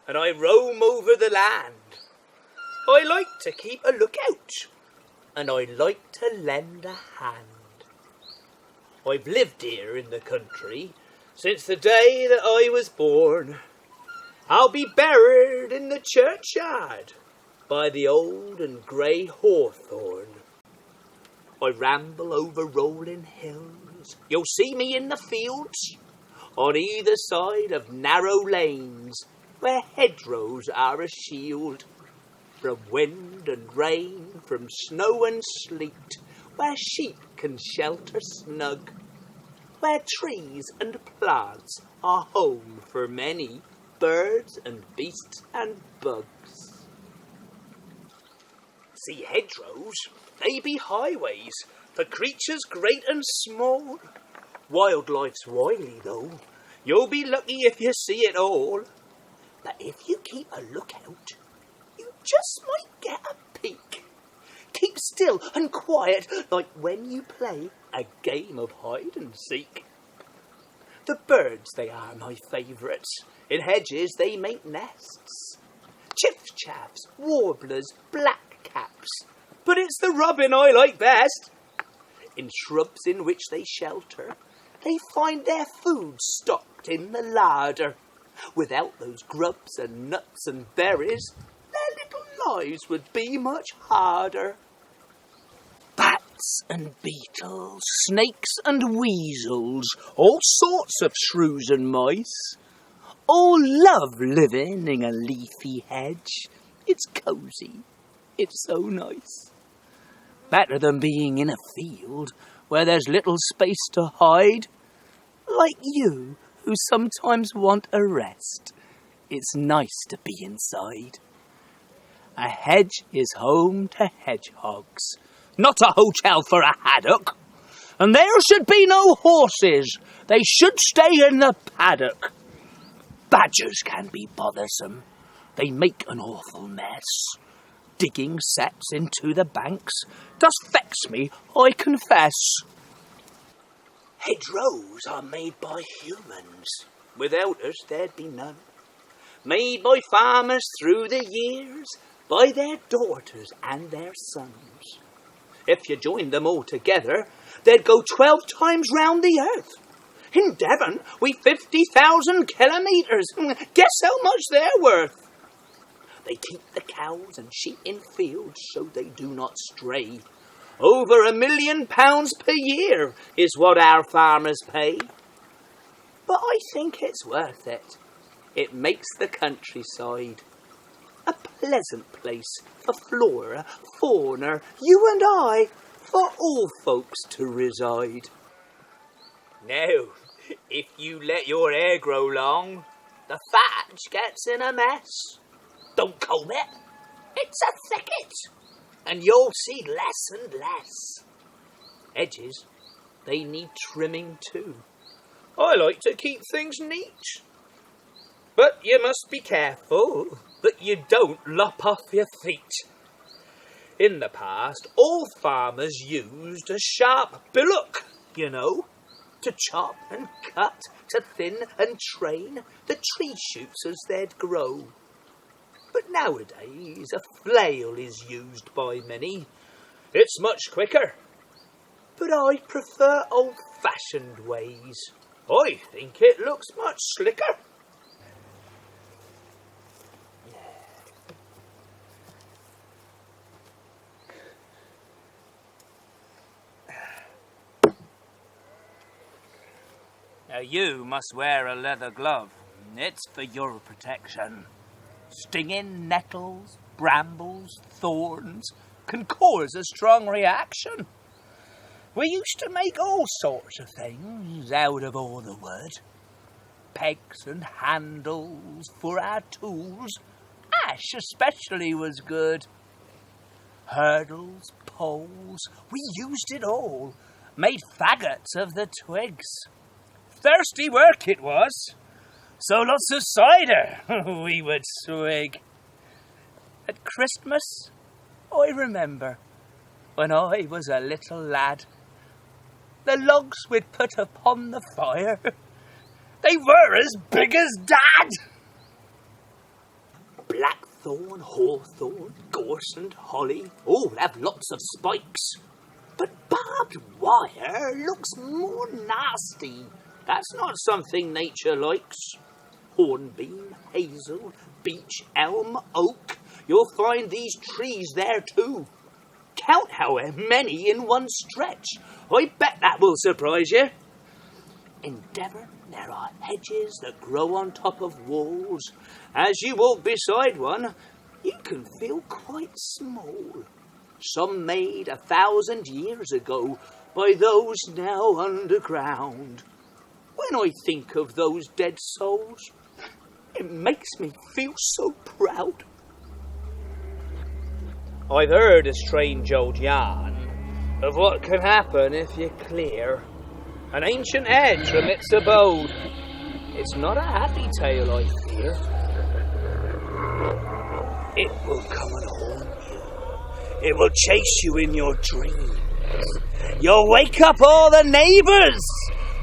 and I roam over the land. I like to keep a lookout, and I like to lend a hand. I've lived here in the country since the day that I was born. I'll be buried in the churchyard by the old and grey hawthorn. I ramble over rolling hills. You'll see me in the fields, on either side of narrow lanes, where hedgerows are a shield. From wind and rain, from snow and sleet, where sheep can shelter snug, where trees and plants are home for many birds and beasts and bugs. See, hedgerows, they be highways for creatures great and small. Wildlife's wily though, you'll be lucky if you see it all. But if you keep a lookout, you just might get a peek. Keep still and quiet, like when you play a game of hide and seek. The birds, they are my favourites. In hedges they make nests. Chiff-chaffs, warblers, blackcaps. But it's the robin I like best. In shrubs in which they shelter, they find their food stocked in the larder. Without those grubs and nuts and berries, their little lives would be much harder. Bats and beetles, snakes and weasels, all sorts of shrews and mice, all love living in a leafy hedge. It's cosy, it's so nice. Better than being in a field where there's little space to hide. Like you, who sometimes want a rest, it's nice to be inside. A hedge is home to hedgehogs, not a hotel for a haddock. And there should be no horses. They should stay in the paddock. Badgers can be bothersome. They make an awful mess. Digging sets into the banks does vex me, I confess. Hedgerows are made by humans. Without us there'd be none. Made by farmers through the years, by their daughters and their sons. If you joined them all together, they'd go 12 times round the earth. In Devon, we've 50,000 kilometres. Guess how much they're worth. They keep the cows and sheep in fields so they do not stray. Over £1 million per year is what our farmers pay. But I think it's worth it. It makes the countryside a pleasant place for flora, fauna, you and I, for all folks to reside. Now, if you let your hair grow long, the thatch gets in a mess. Don't comb it, it's a thicket, and you'll see less and less. Hedges, they need trimming too. I like to keep things neat. But you must be careful that you don't lop off your feet. In the past, all farmers used a sharp billock, you know, to chop and cut, to thin and train the tree shoots as they'd grow. But nowadays a flail is used by many. It's much quicker. But I prefer old-fashioned ways. I think it looks much slicker. Now you must wear a leather glove. It's for your protection. Stinging nettles, brambles, thorns can cause a strong reaction. We used to make all sorts of things out of all the wood. Pegs and handles for our tools. Ash especially was good. Hurdles, poles, we used it all. Made faggots of the twigs. Thirsty work it was. So lots of cider we would swig. At Christmas, I remember, when I was a little lad, the logs we'd put upon the fire, they were as big as Dad. Blackthorn, hawthorn, gorse and holly all have lots of spikes. But barbed wire looks more nasty. That's not something nature likes. Hornbeam, hazel, beech, elm, oak. You'll find these trees there too. Count how many in one stretch. I bet that will surprise you. In Devon, there are hedges that grow on top of walls. As you walk beside one, you can feel quite small. Some made 1,000 years ago by those now underground. When I think of those dead souls, it makes me feel so proud. I've heard a strange old yarn of what can happen if you clear an ancient hedge from its abode. It's not a happy tale, I fear. It will come and haunt you. It will chase you in your dreams. You'll wake up all the neighbours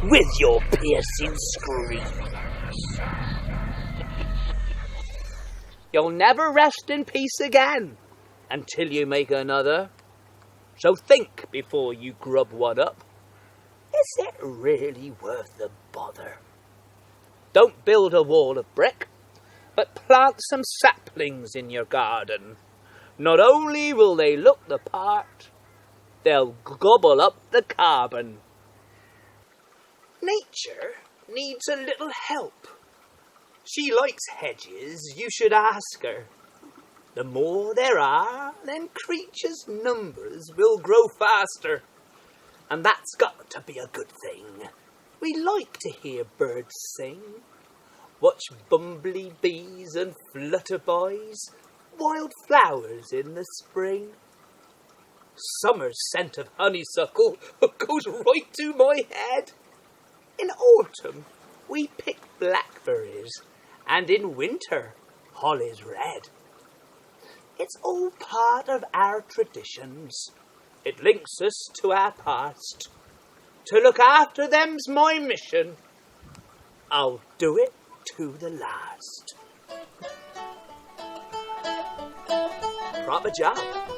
with your piercing screams. You'll never rest in peace again until you make another. So think before you grub one up. Is it really worth the bother? Don't build a wall of brick, but plant some saplings in your garden. Not only will they look the part, they'll gobble up the carbon. Nature needs a little help. She likes hedges, you should ask her. The more there are, then creatures' numbers will grow faster. And that's got to be a good thing. We like to hear birds sing. Watch bumbly bees and flutterboys, wild flowers in the spring. Summer's scent of honeysuckle goes right to my head. In autumn, we pick blackberries, and in winter, holly's red. It's all part of our traditions. It links us to our past. To look after them's my mission. I'll do it to the last. Proper job.